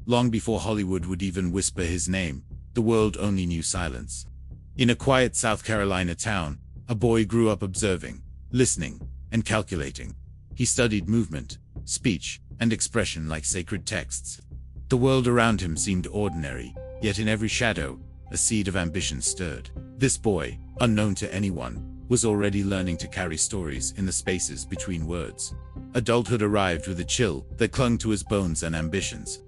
Long before Hollywood would even whisper his name, the world only knew silence. In a quiet South Carolina town, a boy grew up observing, listening, and calculating. He studied movement, speech, and expression like sacred texts. The world around him seemed ordinary, yet in every shadow, a seed of ambition stirred. This boy, unknown to anyone, was already learning to carry stories in the spaces between words. Adulthood arrived with a chill that clung to his bones and ambitions.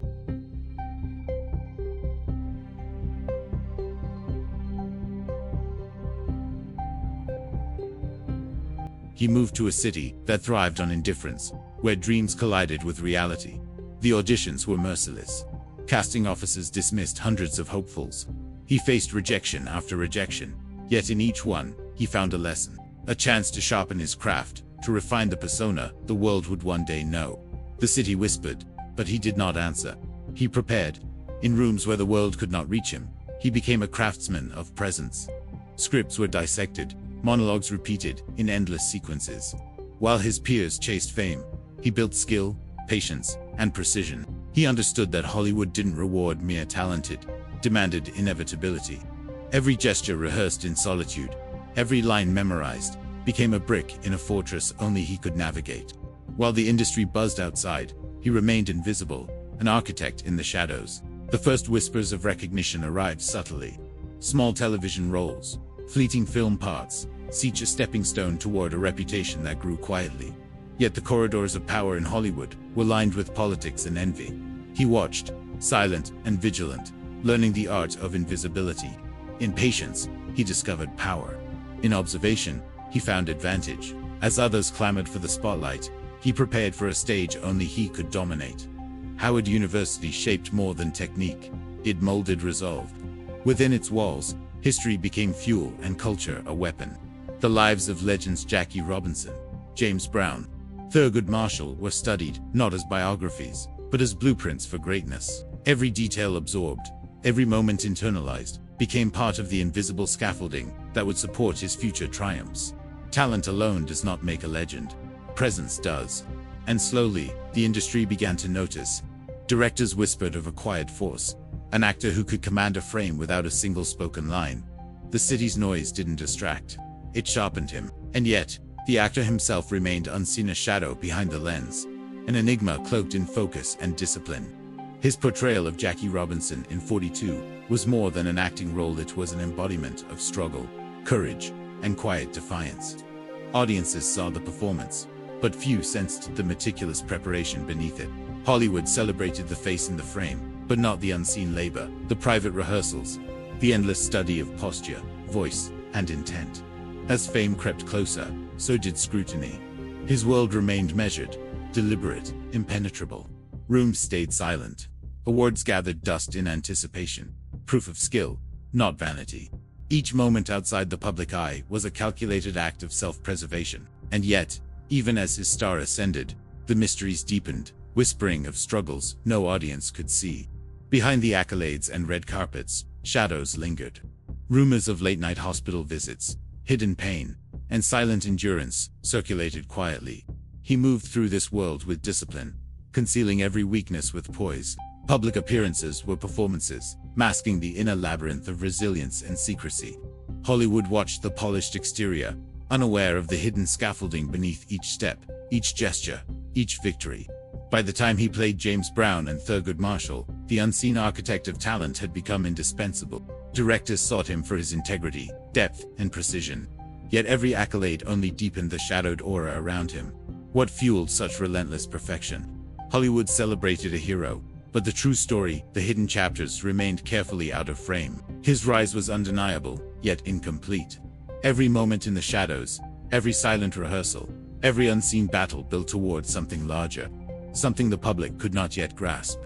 He moved to a city that thrived on indifference, where dreams collided with reality. The auditions were merciless. Casting offices dismissed hundreds of hopefuls. He faced rejection after rejection, yet in each one, he found a lesson, a chance to sharpen his craft, to refine the persona the world would one day know. The city whispered, but he did not answer. He prepared. In rooms where the world could not reach him, he became a craftsman of presence. Scripts were dissected, monologues repeated in endless sequences. While his peers chased fame, he built skill, patience, and precision. He understood that Hollywood didn't reward mere talented, demanded inevitability. Every gesture rehearsed in solitude, every line memorized, became a brick in a fortress only he could navigate. While the industry buzzed outside, he remained invisible, an architect in the shadows. The first whispers of recognition arrived subtly. Small television roles, fleeting film parts, each a stepping stone toward a reputation that grew quietly. Yet the corridors of power in Hollywood were lined with politics and envy. He watched, silent and vigilant, learning the art of invisibility. In patience, he discovered power. In observation, he found advantage. As others clamored for the spotlight, he prepared for a stage only he could dominate. Howard University shaped more than technique. It molded resolve. Within its walls, history became fuel and culture a weapon. The lives of legends Jackie Robinson, James Brown, Thurgood Marshall were studied not as biographies, but as blueprints for greatness. Every detail absorbed, every moment internalized, became part of the invisible scaffolding that would support his future triumphs. Talent alone does not make a legend. Presence does. And slowly, the industry began to notice. Directors whispered of a quiet force, an actor who could command a frame without a single spoken line. The city's noise didn't distract. It sharpened him. And yet, the actor himself remained unseen, a shadow behind the lens, an enigma cloaked in focus and discipline. His portrayal of Jackie Robinson in 42 was more than an acting role. It was an embodiment of struggle, courage, and quiet defiance. Audiences saw the performance, but few sensed the meticulous preparation beneath it. Hollywood celebrated the face in the frame, but not the unseen labor, the private rehearsals, the endless study of posture, voice, and intent. As fame crept closer, so did scrutiny. His world remained measured, deliberate, impenetrable. Rooms stayed silent. Awards gathered dust in anticipation, proof of skill, not vanity. Each moment outside the public eye was a calculated act of self-preservation. And yet, even as his star ascended, the mysteries deepened, whispering of struggles no audience could see. Behind the accolades and red carpets, shadows lingered. Rumors of late-night hospital visits, hidden pain, and silent endurance circulated quietly. He moved through this world with discipline, concealing every weakness with poise. Public appearances were performances, masking the inner labyrinth of resilience and secrecy. Hollywood watched the polished exterior, unaware of the hidden scaffolding beneath each step, each gesture, each victory. By the time he played James Brown and Thurgood Marshall, the unseen architect of talent had become indispensable. Directors sought him for his integrity, depth, and precision. Yet every accolade only deepened the shadowed aura around him. What fueled such relentless perfection? Hollywood celebrated a hero, but the true story, the hidden chapters, remained carefully out of frame. His rise was undeniable, yet incomplete. Every moment in the shadows, every silent rehearsal, every unseen battle built towards something larger, something the public could not yet grasp.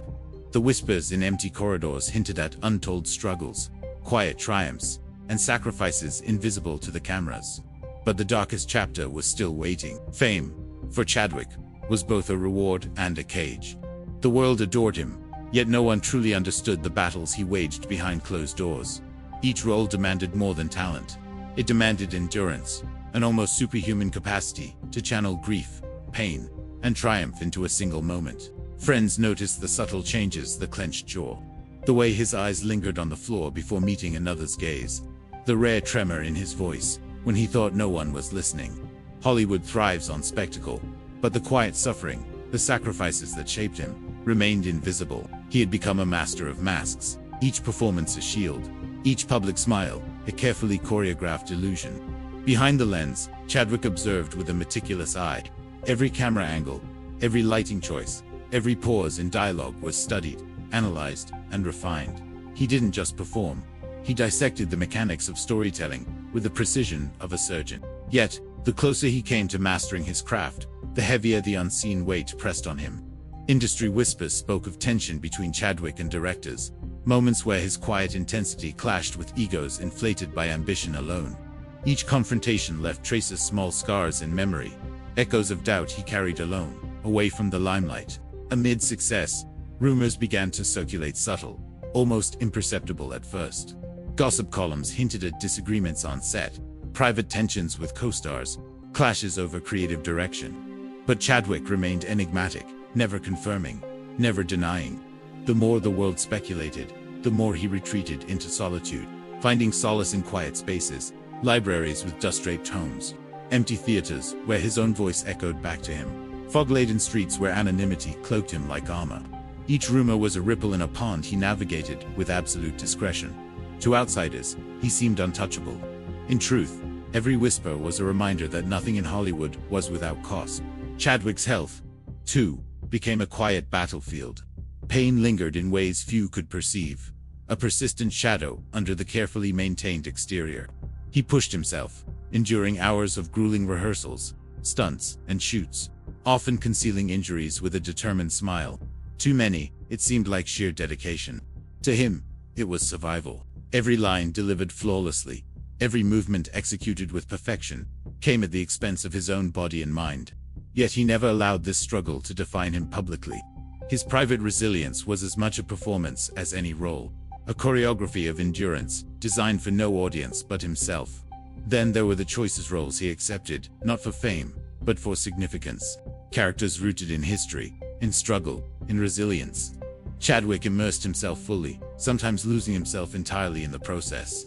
The whispers in empty corridors hinted at untold struggles, quiet triumphs, and sacrifices invisible to the cameras. But the darkest chapter was still waiting. Fame, for Chadwick, was both a reward and a cage. The world adored him, yet no one truly understood the battles he waged behind closed doors. Each role demanded more than talent. It demanded endurance, an almost superhuman capacity to channel grief, pain, and triumph into a single moment. Friends noticed the subtle changes, the clenched jaw, the way his eyes lingered on the floor before meeting another's gaze, the rare tremor in his voice when he thought no one was listening. Hollywood thrives on spectacle, but the quiet suffering, the sacrifices that shaped him, remained invisible. He had become a master of masks, each performance a shield, each public smile a carefully choreographed illusion. Behind the lens, Chadwick observed with a meticulous eye. Every camera angle, every lighting choice, every pause in dialogue was studied, analyzed, and refined. He didn't just perform. He dissected the mechanics of storytelling with the precision of a surgeon. Yet, the closer he came to mastering his craft, the heavier the unseen weight pressed on him. Industry whispers spoke of tension between Chadwick and directors, moments where his quiet intensity clashed with egos inflated by ambition alone. Each confrontation left traces, small scars in memory, echoes of doubt he carried alone, away from the limelight. Amid success, rumors began to circulate, subtle, almost imperceptible at first. Gossip columns hinted at disagreements on set, private tensions with co-stars, clashes over creative direction. But Chadwick remained enigmatic, never confirming, never denying. The more the world speculated, the more he retreated into solitude, finding solace in quiet spaces, libraries with dust-draped tomes, empty theaters where his own voice echoed back to him, fog-laden streets where anonymity cloaked him like armor. Each rumor was a ripple in a pond he navigated with absolute discretion. To outsiders, he seemed untouchable. In truth, every whisper was a reminder that nothing in Hollywood was without cost. Chadwick's health, too, became a quiet battlefield. Pain lingered in ways few could perceive, a persistent shadow under the carefully maintained exterior. He pushed himself, enduring hours of grueling rehearsals, stunts, and shoots, often concealing injuries with a determined smile. To many, it seemed like sheer dedication. To him, it was survival. Every line delivered flawlessly, every movement executed with perfection, came at the expense of his own body and mind. Yet he never allowed this struggle to define him publicly. His private resilience was as much a performance as any role, a choreography of endurance, designed for no audience but himself. Then there were the choicest roles he accepted, not for fame, but for significance. Characters rooted in history, in struggle, in resilience. Chadwick immersed himself fully, sometimes losing himself entirely in the process.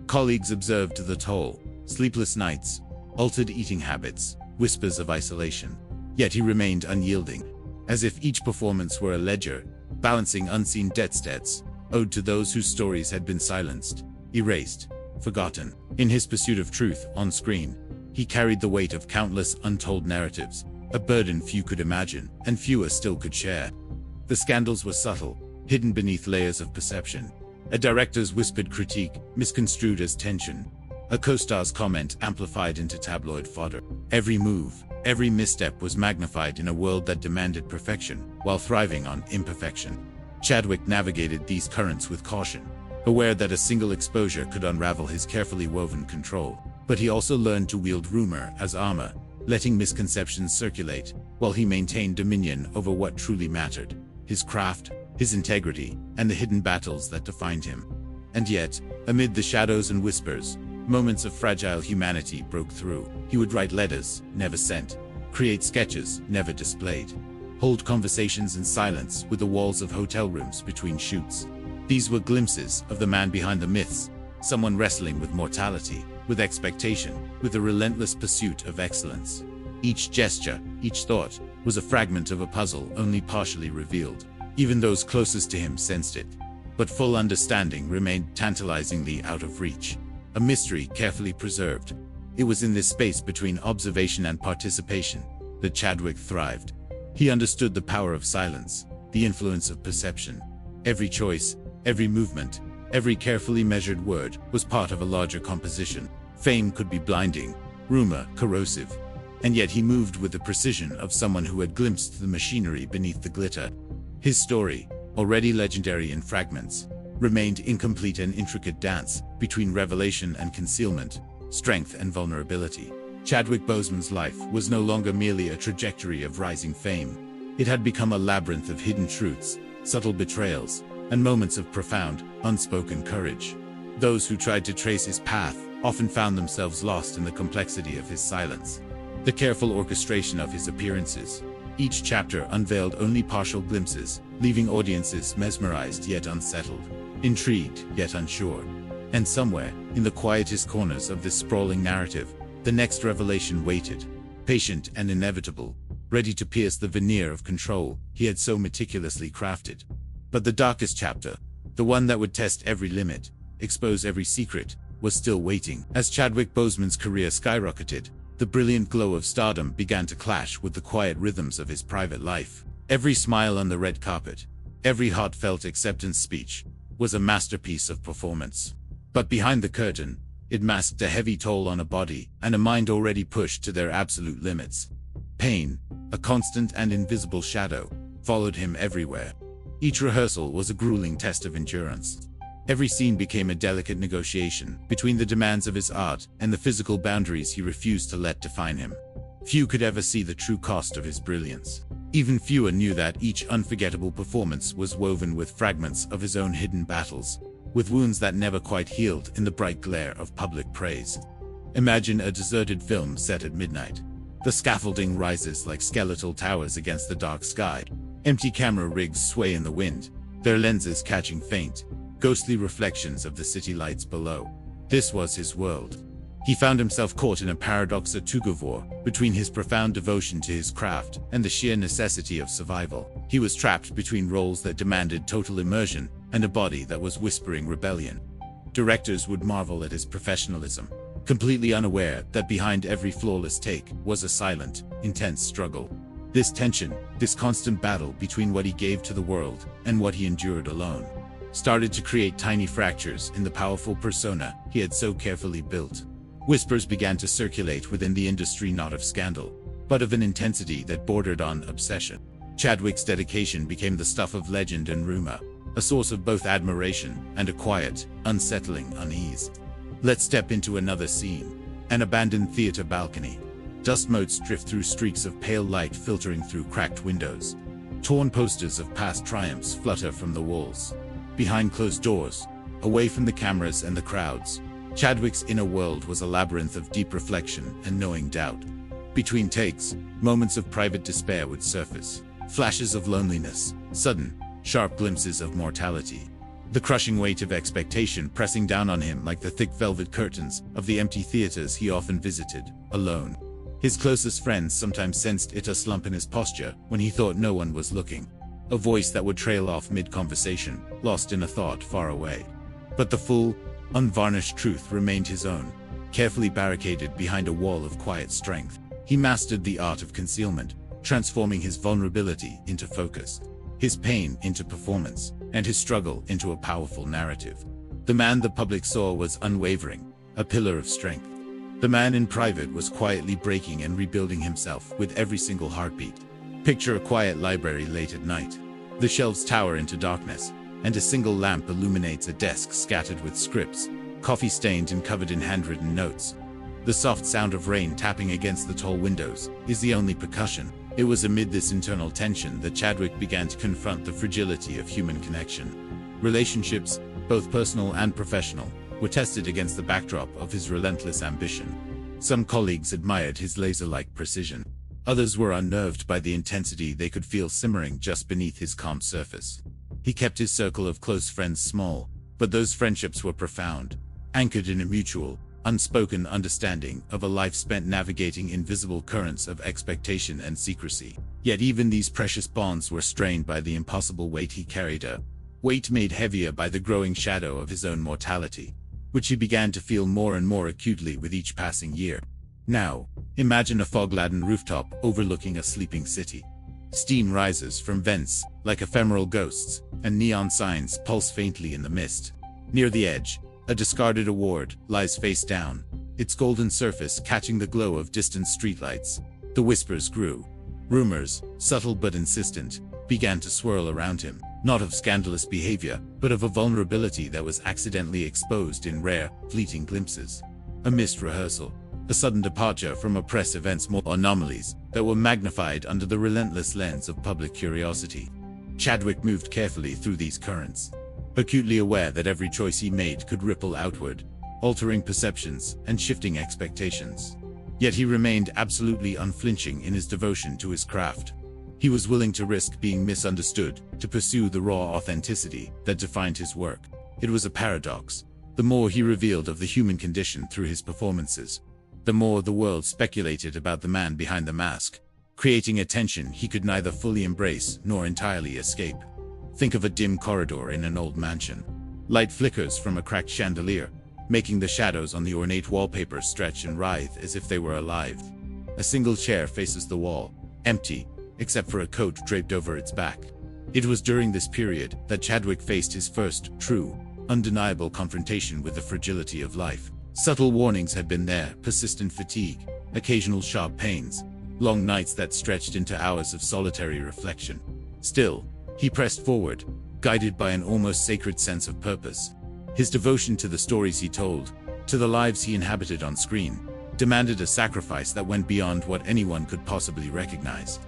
Colleagues observed the toll: sleepless nights, altered eating habits, whispers of isolation. Yet he remained unyielding, as if each performance were a ledger, balancing unseen debts owed to those whose stories had been silenced, erased, forgotten. In his pursuit of truth on screen, he carried the weight of countless untold narratives, a burden few could imagine, and fewer still could share. The scandals were subtle, hidden beneath layers of perception. A director's whispered critique, misconstrued as tension. A co-star's comment amplified into tabloid fodder. Every move, every misstep was magnified in a world that demanded perfection, while thriving on imperfection. Chadwick navigated these currents with caution, aware that a single exposure could unravel his carefully woven control. But he also learned to wield rumor as armor, letting misconceptions circulate, while he maintained dominion over what truly mattered: his craft, his integrity, and the hidden battles that defined him. And yet, amid the shadows and whispers, moments of fragile humanity broke through. He would write letters, never sent, create sketches, never displayed, hold conversations in silence with the walls of hotel rooms between shoots. These were glimpses of the man behind the myths, someone wrestling with mortality, with expectation, with a relentless pursuit of excellence. Each gesture, each thought, was a fragment of a puzzle only partially revealed. Even those closest to him sensed it. But full understanding remained tantalizingly out of reach. A mystery carefully preserved. It was in this space between observation and participation that Chadwick thrived. He understood the power of silence, the influence of perception. Every choice, every movement, every carefully measured word was part of a larger composition. Fame could be blinding, rumor corrosive, and yet he moved with the precision of someone who had glimpsed the machinery beneath the glitter. His story, already legendary in fragments, remained incomplete, an intricate dance between revelation and concealment, strength and vulnerability. Chadwick Boseman's life was no longer merely a trajectory of rising fame. It had become a labyrinth of hidden truths, subtle betrayals, and moments of profound, unspoken courage. Those who tried to trace his path often found themselves lost in the complexity of his silence. The careful orchestration of his appearances, Each chapter unveiled only partial glimpses, leaving audiences mesmerized yet unsettled, intrigued yet unsure. And somewhere, in the quietest corners of this sprawling narrative, the next revelation waited, patient and inevitable, ready to pierce the veneer of control he had so meticulously crafted. But the darkest chapter, the one that would test every limit, expose every secret, was still waiting. As Chadwick Boseman's career skyrocketed, the brilliant glow of stardom began to clash with the quiet rhythms of his private life. Every smile on the red carpet, every heartfelt acceptance speech, was a masterpiece of performance. But behind the curtain, it masked a heavy toll on a body and a mind already pushed to their absolute limits. Pain, a constant and invisible shadow, followed him everywhere. Each rehearsal was a grueling test of endurance. Every scene became a delicate negotiation between the demands of his art and the physical boundaries he refused to let define him. Few could ever see the true cost of his brilliance. Even fewer knew that each unforgettable performance was woven with fragments of his own hidden battles, with wounds that never quite healed in the bright glare of public praise. Imagine a deserted film set at midnight. The scaffolding rises like skeletal towers against the dark sky. Empty camera rigs sway in the wind, their lenses catching faint, ghostly reflections of the city lights below. This was his world. He found himself caught in a paradox, a tug-of-war between his profound devotion to his craft and the sheer necessity of survival. He was trapped between roles that demanded total immersion and a body that was whispering rebellion. Directors would marvel at his professionalism, completely unaware that behind every flawless take was a silent, intense struggle. This tension, this constant battle between what he gave to the world and what he endured alone, started to create tiny fractures in the powerful persona he had so carefully built. Whispers began to circulate within the industry, not of scandal, but of an intensity that bordered on obsession. Chadwick's dedication became the stuff of legend and rumor, a source of both admiration and a quiet, unsettling unease. Let's step into another scene. An abandoned theater balcony. Dust motes drift through streaks of pale light filtering through cracked windows. Torn posters of past triumphs flutter from the walls. Behind closed doors, away from the cameras and the crowds, Chadwick's inner world was a labyrinth of deep reflection and knowing doubt. Between takes, moments of private despair would surface, flashes of loneliness, sudden, sharp glimpses of mortality. The crushing weight of expectation pressing down on him like the thick velvet curtains of the empty theaters he often visited, alone. His closest friends sometimes sensed it, a slump in his posture when he thought no one was looking. A voice that would trail off mid-conversation, lost in a thought far away. But the full, unvarnished truth remained his own, carefully barricaded behind a wall of quiet strength. He mastered the art of concealment, transforming his vulnerability into focus, his pain into performance, and his struggle into a powerful narrative. The man the public saw was unwavering, a pillar of strength. The man in private was quietly breaking and rebuilding himself with every single heartbeat. Picture a quiet library late at night. The shelves tower into darkness, and a single lamp illuminates a desk scattered with scripts, coffee-stained and covered in handwritten notes. The soft sound of rain tapping against the tall windows is the only percussion. It was amid this internal tension that Chadwick began to confront the fragility of human connection. Relationships, both personal and professional, were tested against the backdrop of his relentless ambition. Some colleagues admired his laser-like precision. Others were unnerved by the intensity they could feel simmering just beneath his calm surface. He kept his circle of close friends small, but those friendships were profound, anchored in a mutual, unspoken understanding of a life spent navigating invisible currents of expectation and secrecy. Yet even these precious bonds were strained by the impossible weight he carried, a weight made heavier by the growing shadow of his own mortality, which he began to feel more and more acutely with each passing year. Now, imagine a fog-laden rooftop overlooking a sleeping city. Steam rises from vents like ephemeral ghosts, and neon signs pulse faintly in the mist. Near the edge, a discarded award lies face down, its golden surface catching the glow of distant streetlights. The whispers grew. Rumors, subtle but insistent, began to swirl around him, not of scandalous behavior, but of a vulnerability that was accidentally exposed in rare, fleeting glimpses. A missed rehearsal, a sudden departure from a press event's more anomalies that were magnified under the relentless lens of public curiosity. Chadwick moved carefully through these currents, acutely aware that every choice he made could ripple outward, altering perceptions and shifting expectations. Yet he remained absolutely unflinching in his devotion to his craft. He was willing to risk being misunderstood to pursue the raw authenticity that defined his work. It was a paradox. The more he revealed of the human condition through his performances, the more the world speculated about the man behind the mask, creating a tension he could neither fully embrace nor entirely escape. Think of a dim corridor in an old mansion. Light flickers from a cracked chandelier, making the shadows on the ornate wallpaper stretch and writhe as if they were alive. A single chair faces the wall, empty, except for a coat draped over its back. It was during this period that Chadwick faced his first, true, undeniable confrontation with the fragility of life. Subtle warnings had been there: persistent fatigue, occasional sharp pains, long nights that stretched into hours of solitary reflection. Still, he pressed forward, guided by an almost sacred sense of purpose. His devotion to the stories he told, to the lives he inhabited on screen, demanded a sacrifice that went beyond what anyone could possibly recognize.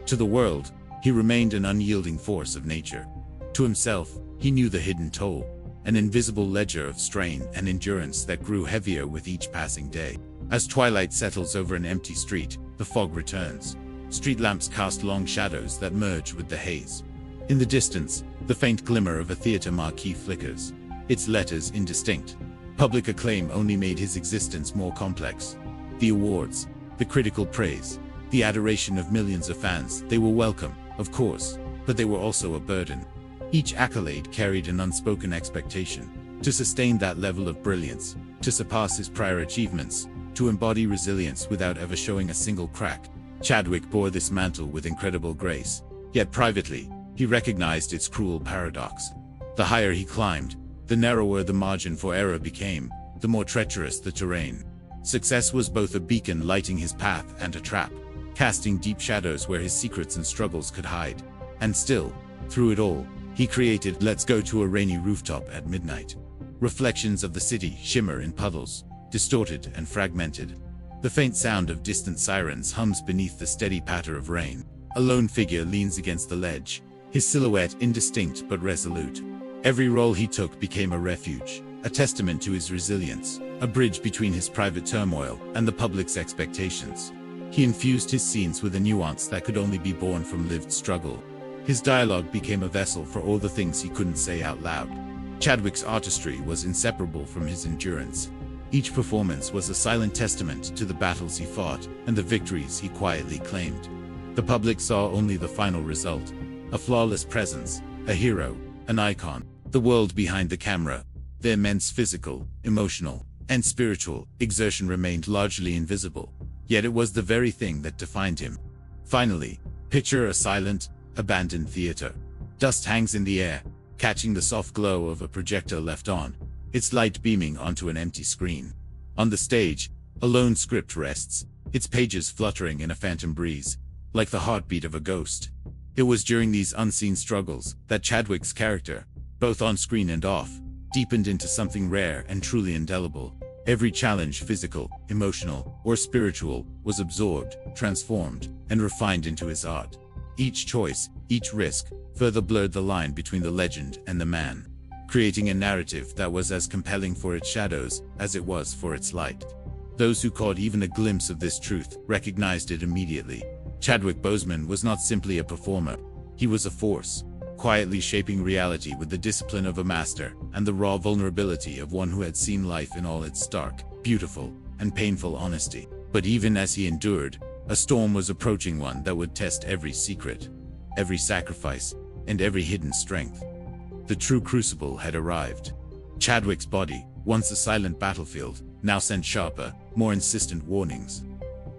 To the world, he remained an unyielding force of nature. To himself, he knew the hidden toll, an invisible ledger of strain and endurance that grew heavier with each passing day. As twilight settles over an empty street, the fog returns. Street lamps cast long shadows that merge with the haze. In the distance, the faint glimmer of a theater marquee flickers, its letters indistinct. Public acclaim only made his existence more complex. The awards, the critical praise, the adoration of millions of fans, they were welcome, of course, but they were also a burden. Each accolade carried an unspoken expectation to sustain that level of brilliance, to surpass his prior achievements, to embody resilience without ever showing a single crack. Chadwick bore this mantle with incredible grace, yet privately, he recognized its cruel paradox. The higher he climbed, the narrower the margin for error became, the more treacherous the terrain. Success was both a beacon lighting his path and a trap, casting deep shadows where his secrets and struggles could hide. And still, through it all, he created "Let's Go to a Rainy Rooftop at Midnight." Reflections of the city shimmer in puddles, distorted and fragmented. The faint sound of distant sirens hums beneath the steady patter of rain. A lone figure leans against the ledge, his silhouette indistinct but resolute. Every role he took became a refuge, a testament to his resilience, a bridge between his private turmoil and the public's expectations. He infused his scenes with a nuance that could only be born from lived struggle. His dialogue became a vessel for all the things he couldn't say out loud. Chadwick's artistry was inseparable from his endurance. Each performance was a silent testament to the battles he fought and the victories he quietly claimed. The public saw only the final result, a flawless presence, a hero, an icon. The world behind the camera, the immense physical, emotional, and spiritual exertion remained largely invisible, yet it was the very thing that defined him. Finally, picture a silent, abandoned theater. Dust hangs in the air, catching the soft glow of a projector left on, its light beaming onto an empty screen. On the stage, a lone script rests, its pages fluttering in a phantom breeze, like the heartbeat of a ghost. It was during these unseen struggles that Chadwick's character, both on screen and off, deepened into something rare and truly indelible. Every challenge, physical, emotional, or spiritual, was absorbed, transformed, and refined into his art. Each choice, each risk, further blurred the line between the legend and the man, creating a narrative that was as compelling for its shadows as it was for its light. Those who caught even a glimpse of this truth recognized it immediately. Chadwick Boseman was not simply a performer, he was a force, quietly shaping reality with the discipline of a master and the raw vulnerability of one who had seen life in all its stark, beautiful, and painful honesty. But even as he endured, a storm was approaching, one that would test every secret, every sacrifice, and every hidden strength. The true crucible had arrived. Chadwick's body, once a silent battlefield, now sent sharper, more insistent warnings.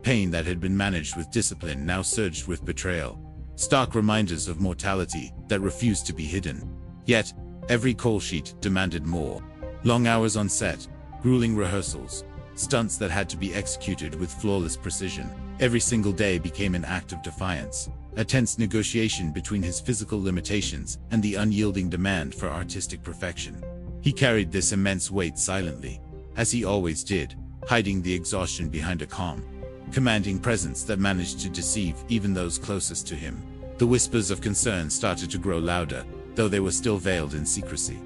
Pain that had been managed with discipline now surged with betrayal. Stark reminders of mortality that refused to be hidden. Yet, every call sheet demanded more. Long hours on set, grueling rehearsals, stunts that had to be executed with flawless precision. Every single day became an act of defiance, a tense negotiation between his physical limitations and the unyielding demand for artistic perfection. He carried this immense weight silently, as he always did, hiding the exhaustion behind a calm, commanding presence that managed to deceive even those closest to him. The whispers of concern started to grow louder, though they were still veiled in secrecy.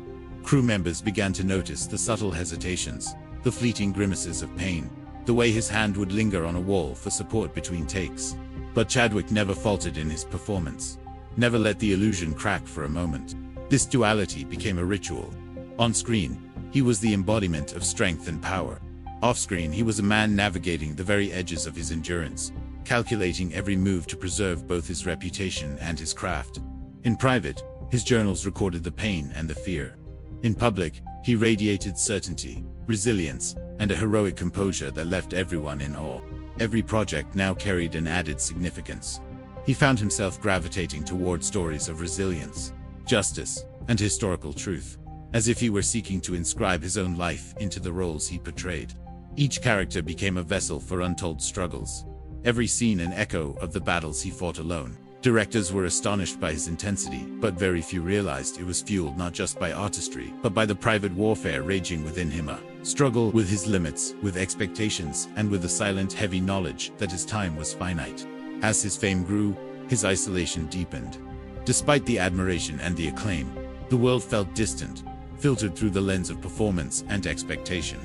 Crew members began to notice the subtle hesitations, the fleeting grimaces of pain, the way his hand would linger on a wall for support between takes. But Chadwick never faltered in his performance, never let the illusion crack for a moment. This duality became a ritual. On screen, he was the embodiment of strength and power. Off-screen, he was a man navigating the very edges of his endurance, calculating every move to preserve both his reputation and his craft. In private, his journals recorded the pain and the fear. In public, he radiated certainty, resilience, and a heroic composure that left everyone in awe. Every project now carried an added significance. He found himself gravitating toward stories of resilience, justice, and historical truth, as if he were seeking to inscribe his own life into the roles he portrayed. Each character became a vessel for untold struggles, every scene an echo of the battles he fought alone. Directors were astonished by his intensity, but very few realized it was fueled not just by artistry, but by the private warfare raging within him, a struggle with his limits, with expectations, and with the silent, heavy knowledge that his time was finite. As his fame grew, his isolation deepened. Despite the admiration and the acclaim, the world felt distant, filtered through the lens of performance and expectation.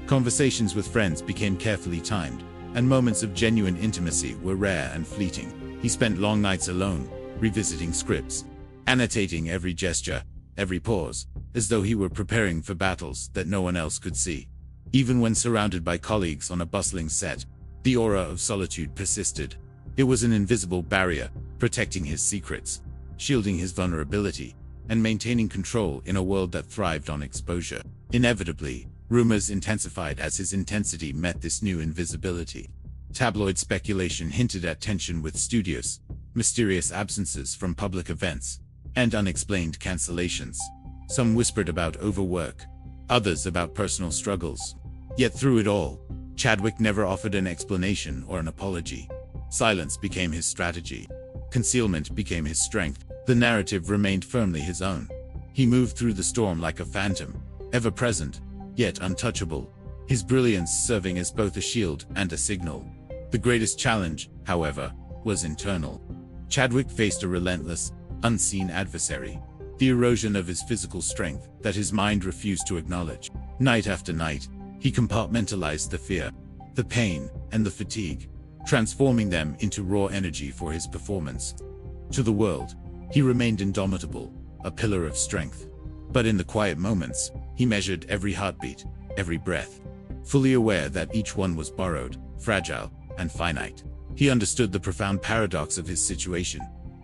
Conversations with friends became carefully timed, and moments of genuine intimacy were rare and fleeting. He spent long nights alone, revisiting scripts, annotating every gesture, every pause, as though he were preparing for battles that no one else could see. Even when surrounded by colleagues on a bustling set, the aura of solitude persisted. It was an invisible barrier, protecting his secrets, shielding his vulnerability, and maintaining control in a world that thrived on exposure. Inevitably, rumors intensified as his intensity met this new invisibility. Tabloid speculation hinted at tension with studios, mysterious absences from public events, and unexplained cancellations. Some whispered about overwork, others about personal struggles. Yet through it all, Chadwick never offered an explanation or an apology. Silence became his strategy. Concealment became his strength. The narrative remained firmly his own. He moved through the storm like a phantom, ever present, yet untouchable, his brilliance serving as both a shield and a signal. The greatest challenge, however, was internal. Chadwick faced a relentless, unseen adversary, the erosion of his physical strength that his mind refused to acknowledge. Night after night, he compartmentalized the fear, the pain, and the fatigue, transforming them into raw energy for his performance. To the world, he remained indomitable, a pillar of strength. But in the quiet moments, he measured every heartbeat, every breath, fully aware that each one was borrowed, fragile, and finite. He understood the profound paradox of his situation,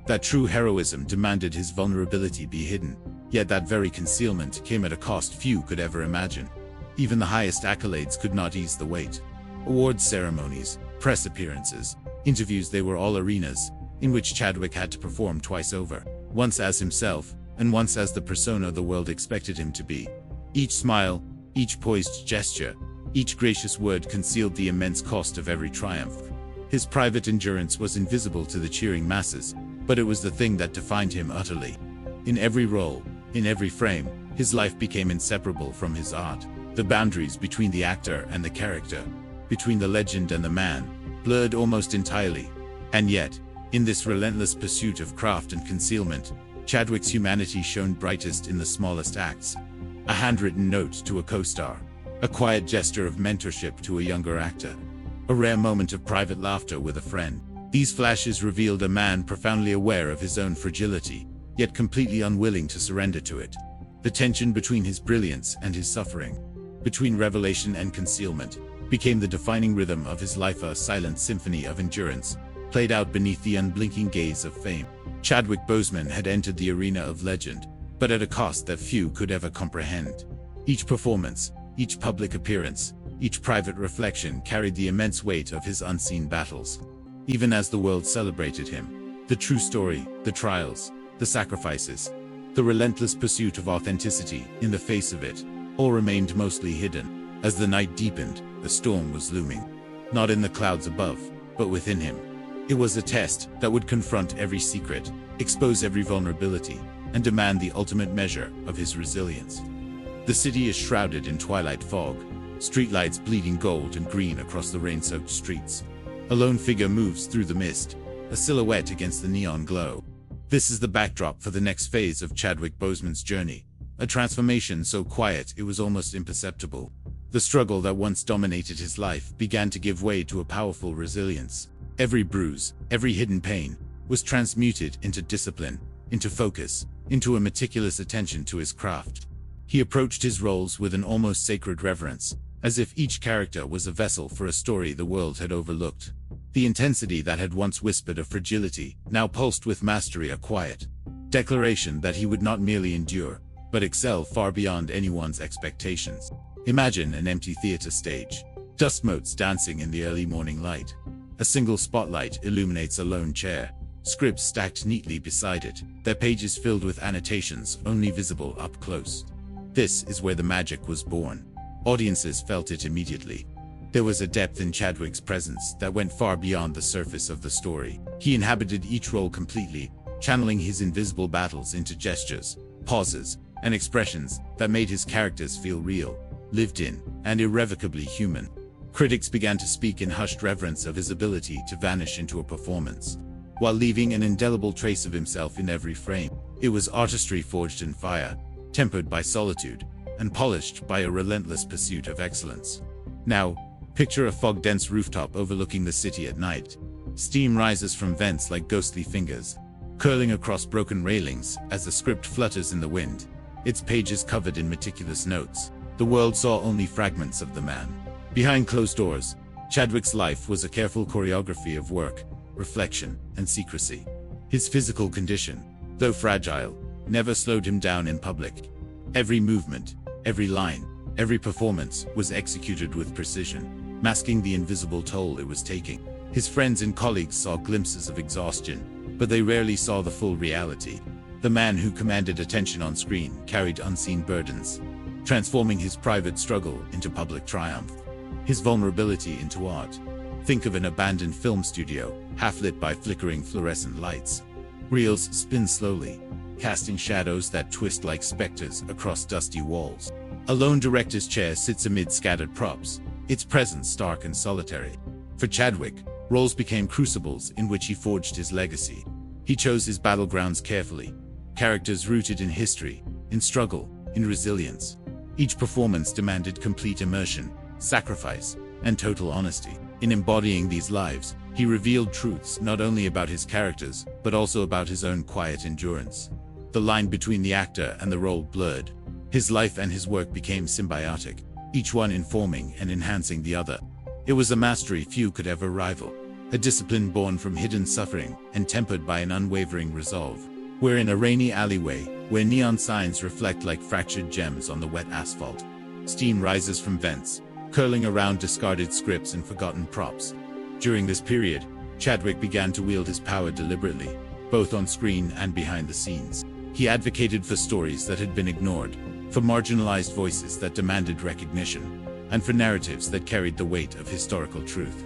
that true heroism demanded his vulnerability be hidden, yet that very concealment came at a cost few could ever imagine. Even the highest accolades could not ease the weight. Awards ceremonies, press appearances, interviews, they were all arenas in which Chadwick had to perform twice over, once as himself, and once as the persona the world expected him to be. Each smile, each poised gesture, each gracious word concealed the immense cost of every triumph. His private endurance was invisible to the cheering masses, but it was the thing that defined him utterly. In every role, in every frame, his life became inseparable from his art. The boundaries between the actor and the character, between the legend and the man, blurred almost entirely. And yet, in this relentless pursuit of craft and concealment, Chadwick's humanity shone brightest in the smallest acts. A handwritten note to a co-star, a quiet gesture of mentorship to a younger actor, a rare moment of private laughter with a friend. These flashes revealed a man profoundly aware of his own fragility, yet completely unwilling to surrender to it. The tension between his brilliance and his suffering, between revelation and concealment, became the defining rhythm of his life, a silent symphony of endurance, played out beneath the unblinking gaze of fame. Chadwick Boseman had entered the arena of legend, but at a cost that few could ever comprehend. Each performance, each public appearance, each private reflection carried the immense weight of his unseen battles. Even as the world celebrated him, the true story, the trials, the sacrifices, the relentless pursuit of authenticity in the face of it, all remained mostly hidden. As the night deepened, a storm was looming. Not in the clouds above, but within him. It was a test that would confront every secret, expose every vulnerability, and demand the ultimate measure of his resilience. The city is shrouded in twilight fog, streetlights bleeding gold and green across the rain-soaked streets. A lone figure moves through the mist, a silhouette against the neon glow. This is the backdrop for the next phase of Chadwick Boseman's journey, a transformation so quiet it was almost imperceptible. The struggle that once dominated his life began to give way to a powerful resilience. Every bruise, every hidden pain, was transmuted into discipline, into focus, into a meticulous attention to his craft. He approached his roles with an almost sacred reverence, as if each character was a vessel for a story the world had overlooked. The intensity that had once whispered of fragility now pulsed with mastery, a quiet declaration that he would not merely endure, but excel far beyond anyone's expectations. Imagine an empty theater stage, dust motes dancing in the early morning light. A single spotlight illuminates a lone chair, scripts stacked neatly beside it, their pages filled with annotations only visible up close. This is where the magic was born. Audiences felt it immediately. There was a depth in Chadwick's presence that went far beyond the surface of the story. He inhabited each role completely, channeling his invisible battles into gestures, pauses, and expressions that made his characters feel real, lived in, and irrevocably human. Critics began to speak in hushed reverence of his ability to vanish into a performance, while leaving an indelible trace of himself in every frame. It was artistry forged in fire, tempered by solitude, and polished by a relentless pursuit of excellence. Now, picture a fog-dense rooftop overlooking the city at night. Steam rises from vents like ghostly fingers, curling across broken railings as the script flutters in the wind, its pages covered in meticulous notes. The world saw only fragments of the man. Behind closed doors, Chadwick's life was a careful choreography of work, reflection, and secrecy. His physical condition, though fragile, never slowed him down in public. Every movement, every line, every performance was executed with precision, masking the invisible toll it was taking. His friends and colleagues saw glimpses of exhaustion, but they rarely saw the full reality. The man who commanded attention on screen carried unseen burdens, transforming his private struggle into public triumph, his vulnerability into art. Think of an abandoned film studio, half-lit by flickering fluorescent lights. Reels spin slowly, casting shadows that twist like specters across dusty walls. A lone director's chair sits amid scattered props, its presence stark and solitary. For Chadwick, roles became crucibles in which he forged his legacy. He chose his battlegrounds carefully, characters rooted in history, in struggle, in resilience. Each performance demanded complete immersion, sacrifice, and total honesty. In embodying these lives, he revealed truths not only about his characters, but also about his own quiet endurance. The line between the actor and the role blurred. His life and his work became symbiotic, each one informing and enhancing the other. It was a mastery few could ever rival, a discipline born from hidden suffering and tempered by an unwavering resolve. We're in a rainy alleyway, where neon signs reflect like fractured gems on the wet asphalt. Steam rises from vents, curling around discarded scripts and forgotten props. During this period, Chadwick began to wield his power deliberately, both on screen and behind the scenes. He advocated for stories that had been ignored, for marginalized voices that demanded recognition, and for narratives that carried the weight of historical truth.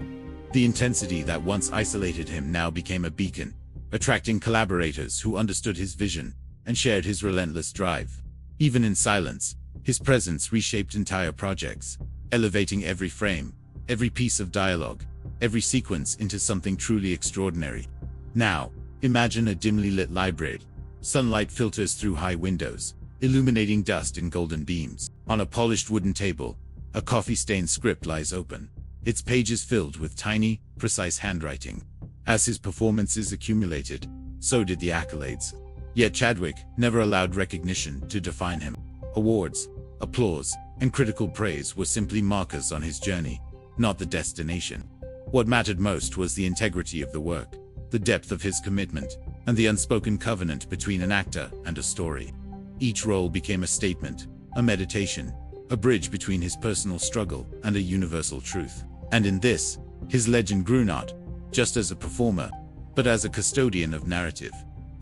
The intensity that once isolated him now became a beacon, attracting collaborators who understood his vision and shared his relentless drive. Even in silence, his presence reshaped entire projects, elevating every frame, every piece of dialogue, every sequence into something truly extraordinary. Now, imagine a dimly lit library. Sunlight filters through high windows, illuminating dust in golden beams. On a polished wooden table, a coffee-stained script lies open, its pages filled with tiny, precise handwriting. As his performances accumulated, so did the accolades. Yet Chadwick never allowed recognition to define him. Awards, applause, and critical praise were simply markers on his journey, not the destination. What mattered most was the integrity of the work, the depth of his commitment, and the unspoken covenant between an actor and a story. Each role became a statement, a meditation, a bridge between his personal struggle and a universal truth. And in this, his legend grew not just as a performer, but as a custodian of narrative,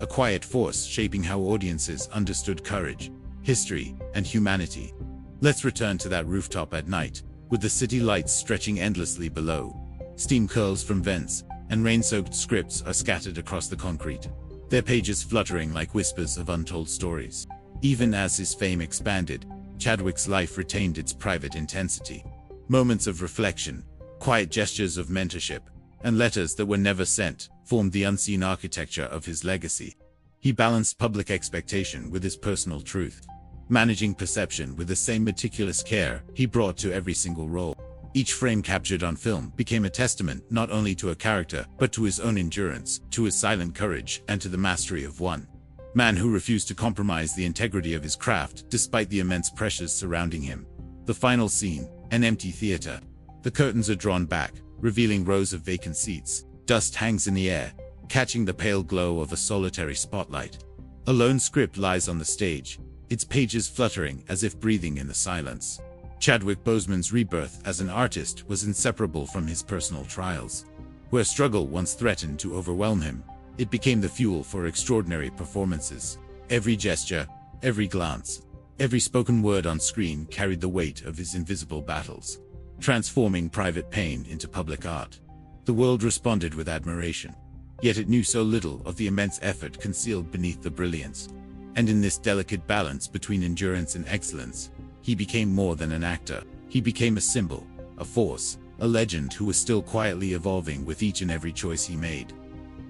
a quiet force shaping how audiences understood courage, history, and humanity. Let's return to that rooftop at night, with the city lights stretching endlessly below. Steam curls from vents, and rain-soaked scripts are scattered across the concrete, their pages fluttering like whispers of untold stories. Even as his fame expanded, Chadwick's life retained its private intensity. Moments of reflection, quiet gestures of mentorship, and letters that were never sent formed the unseen architecture of his legacy. He balanced public expectation with his personal truth, managing perception with the same meticulous care he brought to every single role. Each frame captured on film became a testament not only to a character, but to his own endurance, to his silent courage, and to the mastery of one man who refused to compromise the integrity of his craft despite the immense pressures surrounding him. The final scene, an empty theater. The curtains are drawn back, revealing rows of vacant seats. Dust hangs in the air, catching the pale glow of a solitary spotlight. A lone script lies on the stage, its pages fluttering as if breathing in the silence. Chadwick Boseman's rebirth as an artist was inseparable from his personal trials. Where struggle once threatened to overwhelm him, it became the fuel for extraordinary performances. Every gesture, every glance, every spoken word on screen carried the weight of his invisible battles, transforming private pain into public art. The world responded with admiration, yet it knew so little of the immense effort concealed beneath the brilliance. And in this delicate balance between endurance and excellence, he became more than an actor. He became a symbol, a force, a legend who was still quietly evolving with each and every choice he made.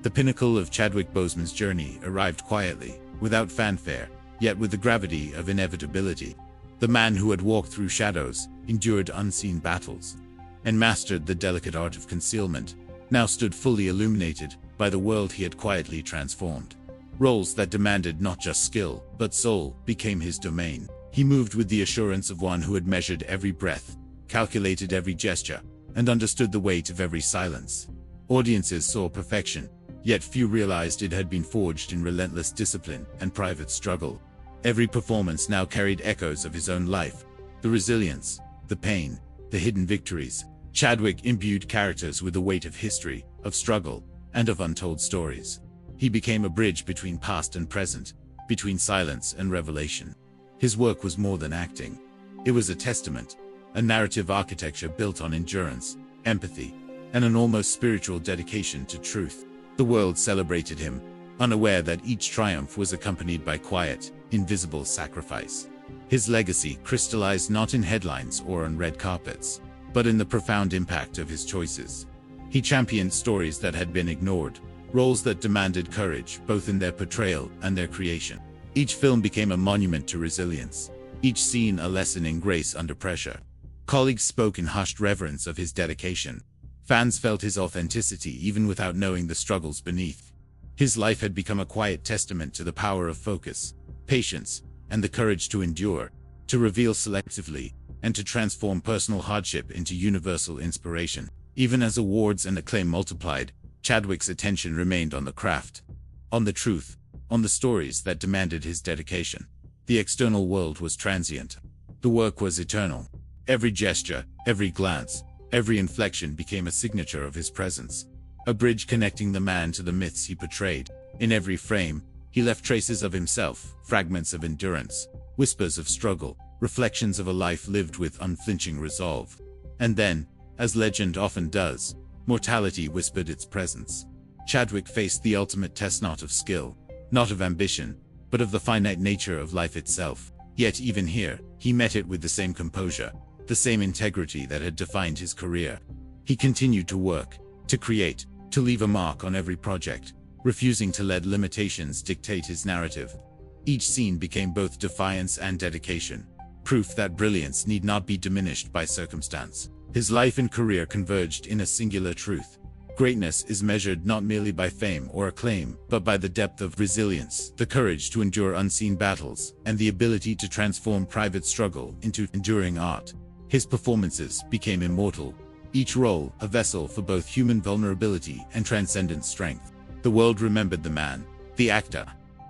The pinnacle of Chadwick Boseman's journey arrived quietly, without fanfare, yet with the gravity of inevitability. The man who had walked through shadows, endured unseen battles, and mastered the delicate art of concealment, now stood fully illuminated by the world he had quietly transformed. Roles that demanded not just skill, but soul, became his domain. He moved with the assurance of one who had measured every breath, calculated every gesture, and understood the weight of every silence. Audiences saw perfection, yet few realized it had been forged in relentless discipline and private struggle. Every performance now carried echoes of his own life, the resilience, the pain, the hidden victories. Chadwick imbued characters with the weight of history, of struggle, and of untold stories. He became a bridge between past and present, between silence and revelation. His work was more than acting. It was a testament, a narrative architecture built on endurance, empathy, and an almost spiritual dedication to truth. The world celebrated him, unaware that each triumph was accompanied by quiet, invisible sacrifice. His legacy crystallized not in headlines or on red carpets, but in the profound impact of his choices. He championed stories that had been ignored, roles that demanded courage both in their portrayal and their creation. Each film became a monument to resilience, each scene a lesson in grace under pressure. Colleagues spoke in hushed reverence of his dedication. Fans felt his authenticity even without knowing the struggles beneath. His life had become a quiet testament to the power of focus, patience, and the courage to endure, to reveal selectively, and to transform personal hardship into universal inspiration. Even as awards and acclaim multiplied, Chadwick's attention remained on the craft, on the truth, on the stories that demanded his dedication. The external world was transient. The work was eternal. Every gesture, every glance, every inflection became a signature of his presence, a bridge connecting the man to the myths he portrayed. In every frame, he left traces of himself, fragments of endurance, whispers of struggle, reflections of a life lived with unflinching resolve. And then, as legend often does, mortality whispered its presence. Chadwick faced the ultimate test, not of skill, not of ambition, but of the finite nature of life itself. Yet even here, he met it with the same composure, the same integrity that had defined his career. He continued to work, to create, to leave a mark on every project, refusing to let limitations dictate his narrative. Each scene became both defiance and dedication, proof that brilliance need not be diminished by circumstance. His life and career converged in a singular truth. Greatness is measured not merely by fame or acclaim, but by the depth of resilience, the courage to endure unseen battles, and the ability to transform private struggle into enduring art. His performances became immortal, each role a vessel for both human vulnerability and transcendent strength. The world remembered the man, the actor,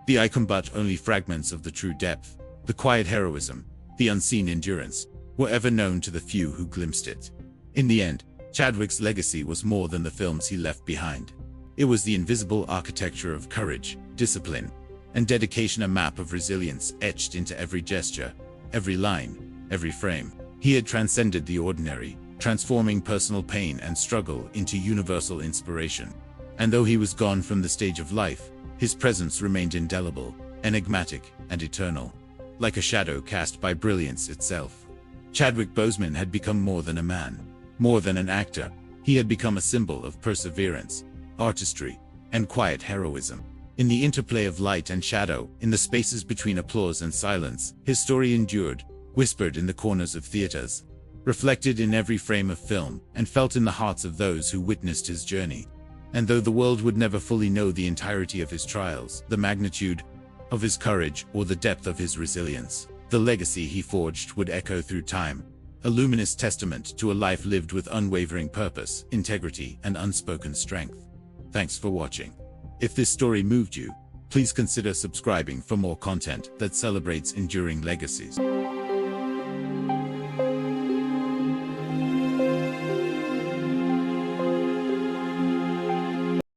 the icon, but only fragments of the true depth, the quiet heroism, the unseen endurance, were ever known to the few who glimpsed it. In the end, Chadwick's legacy was more than the films he left behind. It was the invisible architecture of courage, discipline, and dedication, a map of resilience etched into every gesture, every line, every frame. He had transcended the ordinary, transforming personal pain and struggle into universal inspiration. And though he was gone from the stage of life, his presence remained indelible, enigmatic, and eternal, like a shadow cast by brilliance itself. Chadwick Boseman had become more than a man, more than an actor. He had become a symbol of perseverance, artistry, and quiet heroism. In the interplay of light and shadow, in the spaces between applause and silence, his story endured, whispered in the corners of theaters, reflected in every frame of film, and felt in the hearts of those who witnessed his journey. And though the world would never fully know the entirety of his trials, the magnitude of his courage, or the depth of his resilience, the legacy he forged would echo through time, a luminous testament to a life lived with unwavering purpose, integrity, and unspoken strength. Thanks for watching. If this story moved you, please consider subscribing for more content that celebrates enduring legacies.